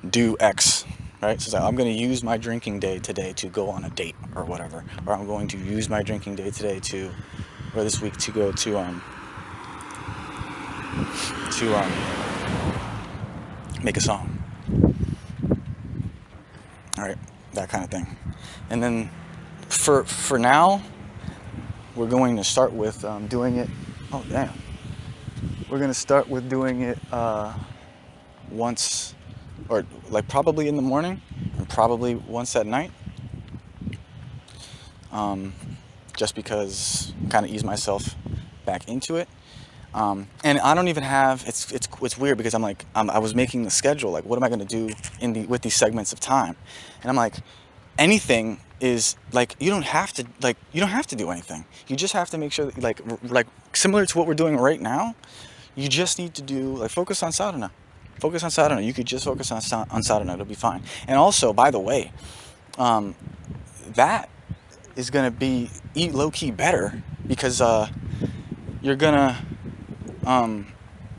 do X, right? So I'm going to use my drinking day today to go on a date or whatever, or I'm going to use my drinking day today or this week to go to make a song. All right, that kind of thing. And then for now, we're going to start with doing it. Oh damn! We're going to start with doing it once, or like probably in the morning, and probably once at night. Just because, kind of ease myself back into it. And I don't even have, it's weird because I'm like, I was making the schedule, like, what am I going to do with these segments of time? And I'm like, anything is like, you don't have to do anything. You just have to make sure that, like similar to what we're doing right now, you just need to do, like, focus on sadhana. You could just focus on sadhana, it'll be fine. And also, by the way, that is going to be low-key better because you're gonna,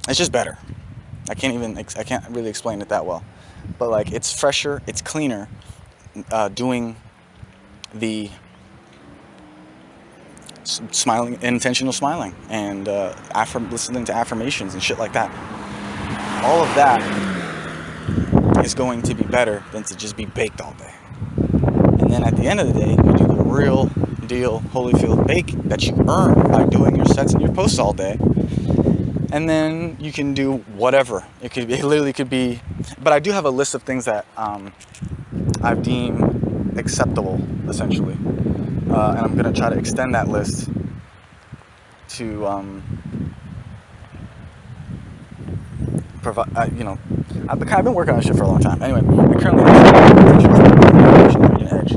it's just better. I can't really explain it that well, but like, it's fresher, it's cleaner, doing the smiling, intentional smiling, and listening to affirmations and shit like that. All of that is going to be better than to just be baked all day. And then at the end of the day, you do the real deal Holyfield bake that you earn by doing your sets and your posts all day. And then you can do whatever. It literally could be, but I do have a list of things that I've deemed acceptable, essentially. And I'm going to try to extend that list to provide, I've been working on this shit for a long time. Anyway, I currently have an edge.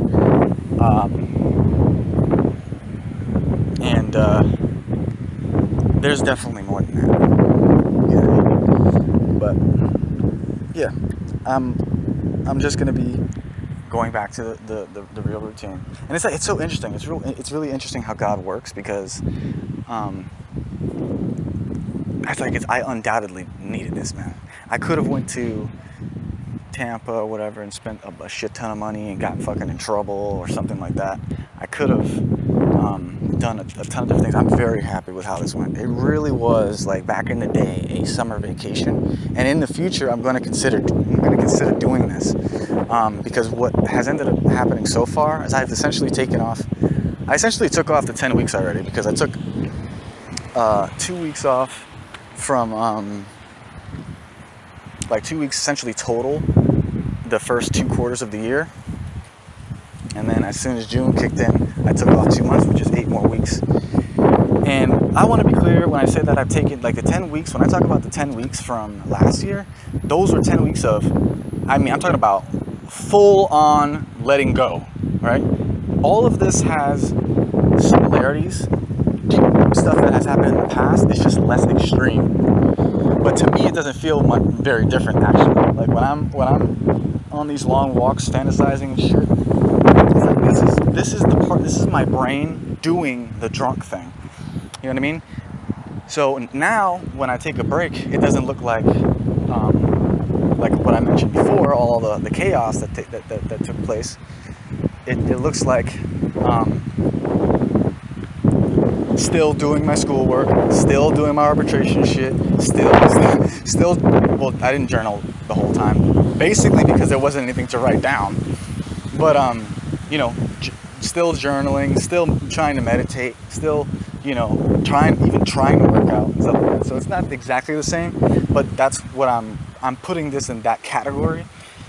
And there's definitely more than that. But yeah, I'm just gonna be going back to the real routine. And it's like, it's so interesting. It's really interesting how God works, because I undoubtedly needed this, man. I could have went to Tampa or whatever and spent a shit ton of money and got fucking in trouble or something like that. I could have done a ton of different things. I'm very happy with how this went. It really was, like, back in the day, a summer vacation. And in the future, I'm going to consider doing this, because what has ended up happening so far is I've essentially took off the 10 weeks already, because I took 2 weeks off from 2 weeks essentially total the first 2 quarters of the year. And then as soon as June kicked in, I took off 2 months, which is 8 more weeks. And I want to be clear when I say that I've taken like the 10 weeks, when I talk about the 10 weeks from last year, those were 10 weeks of, I'm talking about full on letting go, right? All of this has similarities to stuff that has happened in the past. It's just less extreme. But to me, it doesn't feel very different actually. Like when I'm on these long walks fantasizing and shit, it's like this is the part, this is my brain doing the drunk thing. You know what I mean? So now when I take a break, it doesn't look like what I mentioned before, all the chaos that took place. It looks like still doing my schoolwork, still doing my arbitration shit, still. Well, I didn't journal the whole time, basically because there wasn't anything to write down. But still journaling, still trying to meditate, still trying to work out and stuff like that. So it's not exactly the same, but that's what I'm putting this in that category,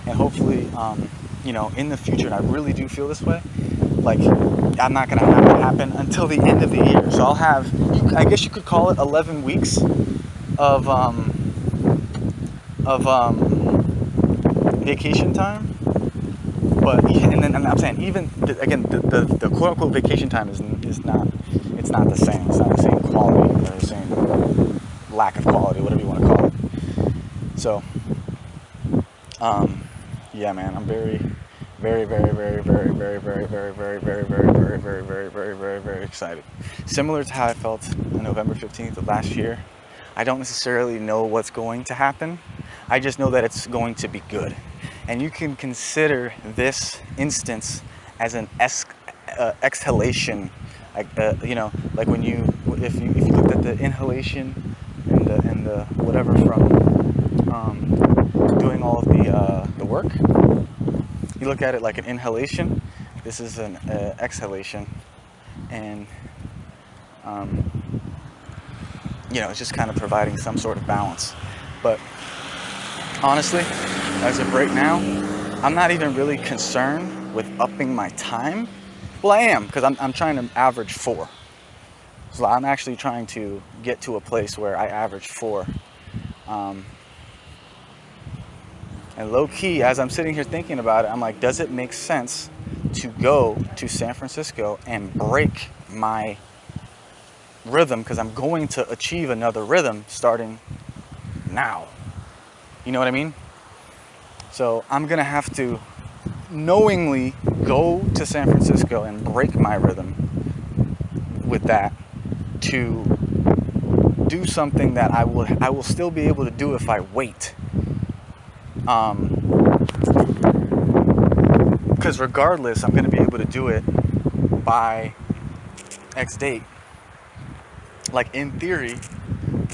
and hopefully in the future, and I really do feel this way, like I'm not gonna have it happen until the end of the year. So I'll have, I guess you could call it 11 weeks of vacation time. But and I'm saying even again the quote unquote vacation time is not, it's not the same. It's not the same quality or the same lack of quality, whatever you want to call it. So yeah, man, I'm very excited. Similar to how I felt on November 15th of last year. I don't necessarily know what's going to happen. I just know that it's going to be good. And you can consider this instance as an exhalation, like when if you looked at the inhalation and the whatever from doing all of the work. You look at it like an inhalation. This is an exhalation, and it's just kind of providing some sort of balance. But honestly, as of right now, I'm not even really concerned with upping my time. Well, I am, because I'm trying to average 4. So I'm actually trying to get to a place where I average 4. And low key, as I'm sitting here thinking about it, I'm like, does it make sense to go to San Francisco and break my rhythm? Because I'm going to achieve another rhythm starting now. You know what I mean? So I'm going to have to knowingly go to San Francisco and break my rhythm with that to do something that I will still be able to do if I wait. Because regardless, I'm going to be able to do it by X date. Like in theory,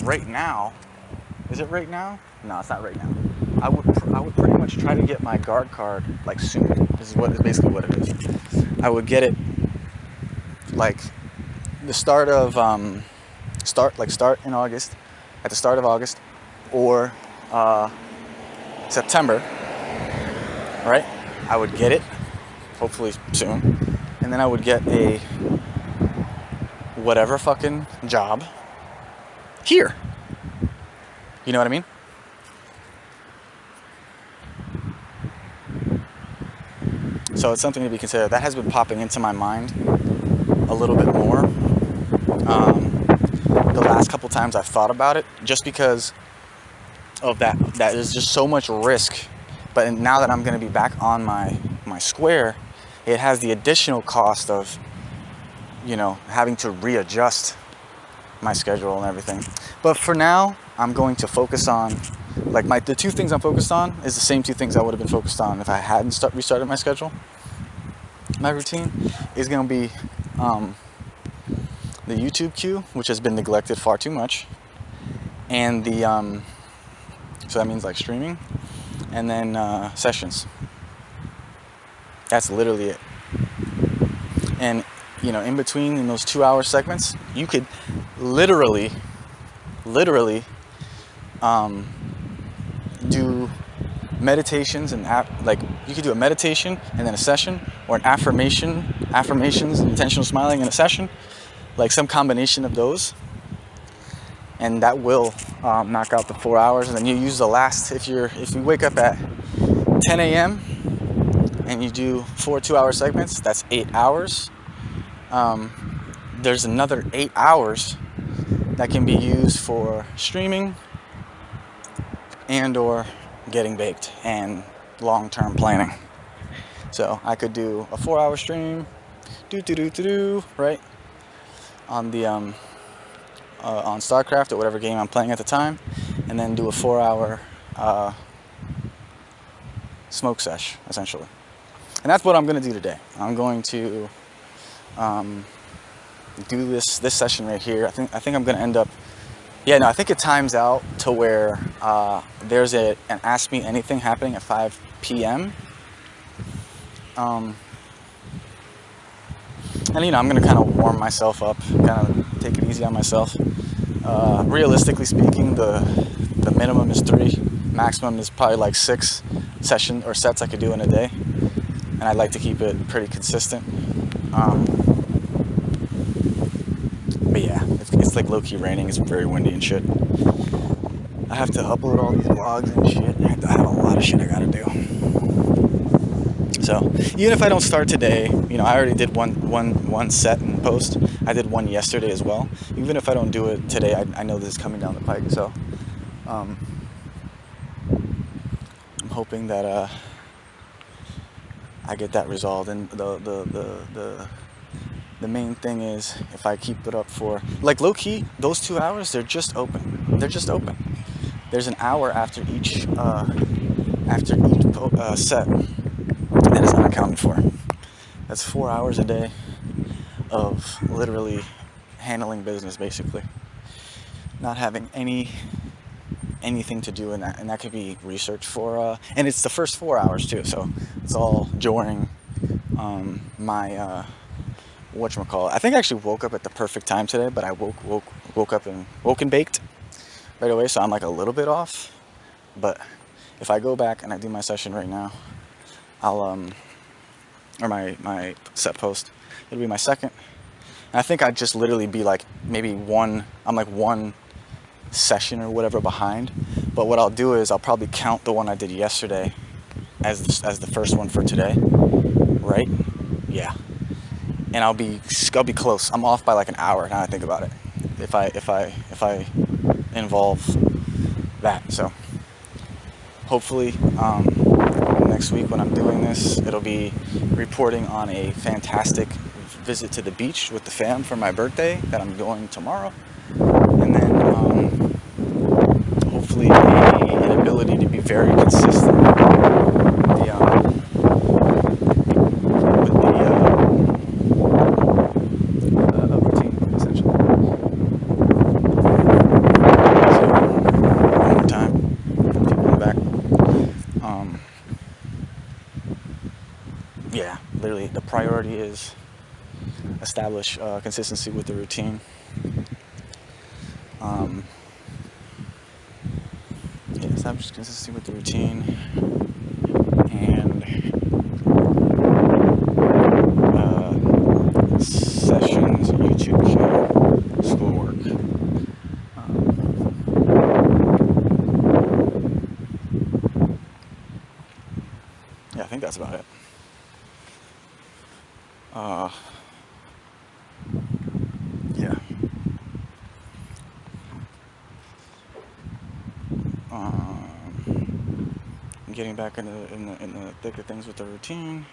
right now, is it right now? No, it's not right now. I would pretty much try to get my guard card like soon. This is basically what it is. I would get it like the start of start in August, at the start of August, or September, right? I would get it, hopefully soon, and then I would get a whatever fucking job here. You know what I mean? So it's something to be considered. That has been popping into my mind a little bit more the last couple times I've thought about it, just because of that there's just so much risk. But now that I'm going to be back on my square, it has the additional cost of having to readjust my schedule and everything. But for now, I'm going to focus on the 2 things I'm focused on is the same 2 things I would have been focused on if I hadn't restarted my schedule. My routine is going to be the YouTube queue, which has been neglected far too much, and the so that means like streaming, and then sessions. That's literally it. And in between, in those 2-hour segments, you could literally do meditations and like you could do a meditation and then a session, or an affirmations, intentional smiling in a session, like some combination of those, and that will knock out the 4 hours. And then you use the last, if you wake up at 10 a.m. and you do 4 2-hour segments, that's 8 hours. There's another 8 hours that can be used for streaming and or getting baked and long-term planning. So I could do a 4-hour stream, right, on the on StarCraft or whatever game I'm playing at the time, and then do a 4-hour smoke sesh, essentially. And that's what I'm going to do today. I'm going to do this session right here. I think I'm going to end up, I think it times out to where there's an Ask Me Anything happening at 5 p.m. And I'm going to kind of warm myself up, kind of take it easy on myself. Realistically speaking, the minimum is 3, maximum is probably like 6 session or sets I could do in a day, and I'd like to keep it pretty consistent. But yeah, it's like low-key raining. It's very windy and shit. I have to upload all these vlogs and shit. I have a lot of shit I gotta do. So even if I don't start today, I already did one set and post. I did one yesterday as well. Even if I don't do it today, I know this is coming down the pike. So I'm hoping that I get that resolved. And the main thing is, if I keep it up for, like, low-key, those 2 hours, they're just open. There's an hour after each set that is unaccounted for. That's 4 hours a day of literally handling business, basically. Not having anything to do in that. And that could be research for, and it's the first 4 hours too, so it's all during my whatchamacallit. I think I actually woke up at the perfect time today, but I woke up and baked right away, so I'm like a little bit off. But if I go back and I do my session right now, I'll or my set post, it'll be my second. And I think I'd just literally be like maybe one session or whatever behind. But what I'll do is I'll probably count the one I did yesterday as the first one for today, right? Yeah. And I'll be close. I'm off by like an hour now I think about it, if I involve that. So hopefully next week when I'm doing this, it'll be reporting on a fantastic visit to the beach with the fam for my birthday that I'm going tomorrow, and then hopefully an ability to be very consistent literally the priority is establish consistency with the routine. Establish consistency with the routine, and sessions, YouTube channel, schoolwork. I think that's about it. Getting back in the thick of things with the routine.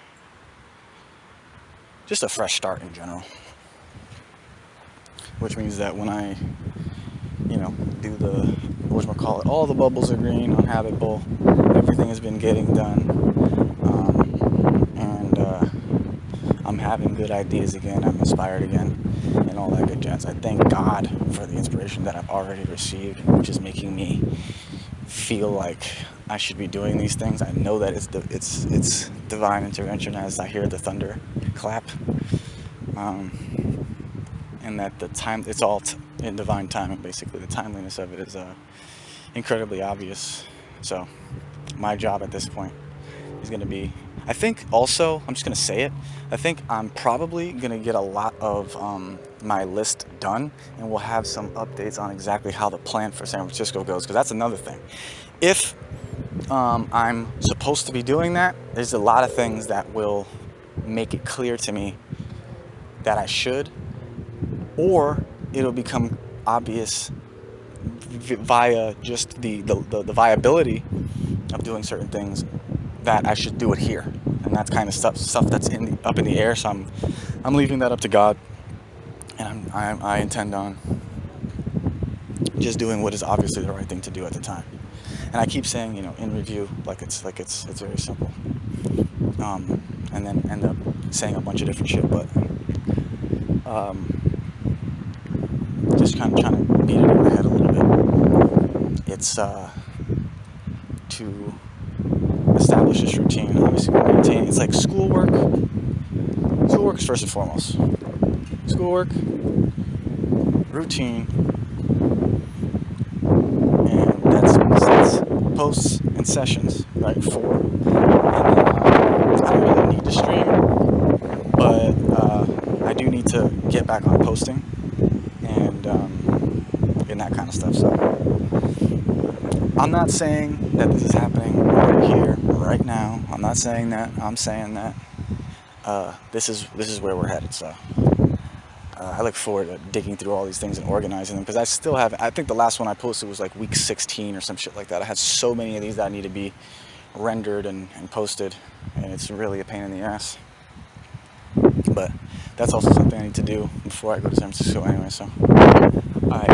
Just a fresh start in general. Which means that when I, do the, all the bubbles are green on Habit Bowl. Everything has been getting done. And I'm having good ideas again. I'm inspired again. And all that good jazz. I thank God for the inspiration that I've already received, which is making me feel like I should be doing these things. I know that it's divine intervention as I hear the thunder clap, and that the time, it's all in divine timing. Basically, the timeliness of it is incredibly obvious. So my job at this point is going to be, I think also, I'm just going to say it, I think I'm probably going to get a lot of my list done, and we'll have some updates on exactly how the plan for San Francisco goes, because that's another thing. If I'm supposed to be doing that, there's a lot of things that will make it clear to me that I should, or it'll become obvious via just the viability of doing certain things that I should do it here, and that's kind of stuff that's up in the air. So I'm leaving that up to God, and I intend on just doing what is obviously the right thing to do at the time. And I keep saying, in review, like it's very simple, and then end up saying a bunch of different shit, but just kind of trying to beat it in my head a little bit. It's to establish this routine, obviously maintain. It's like schoolwork. Schoolwork is first and foremost. Schoolwork, routine, and that's posts and sessions, right? 4. And then I really need to stream, but I do need to get back on posting and that kind of stuff. So I'm not saying that this is happening right here, right now. I'm not saying that. I'm saying that this is where we're headed. So I look forward to digging through all these things and organizing them, because I still have. I think the last one I posted was like week 16 or some shit like that. I had so many of these that need to be rendered and posted, and it's really a pain in the ass. But that's also something I need to do before I go to San Francisco anyway. So, all right.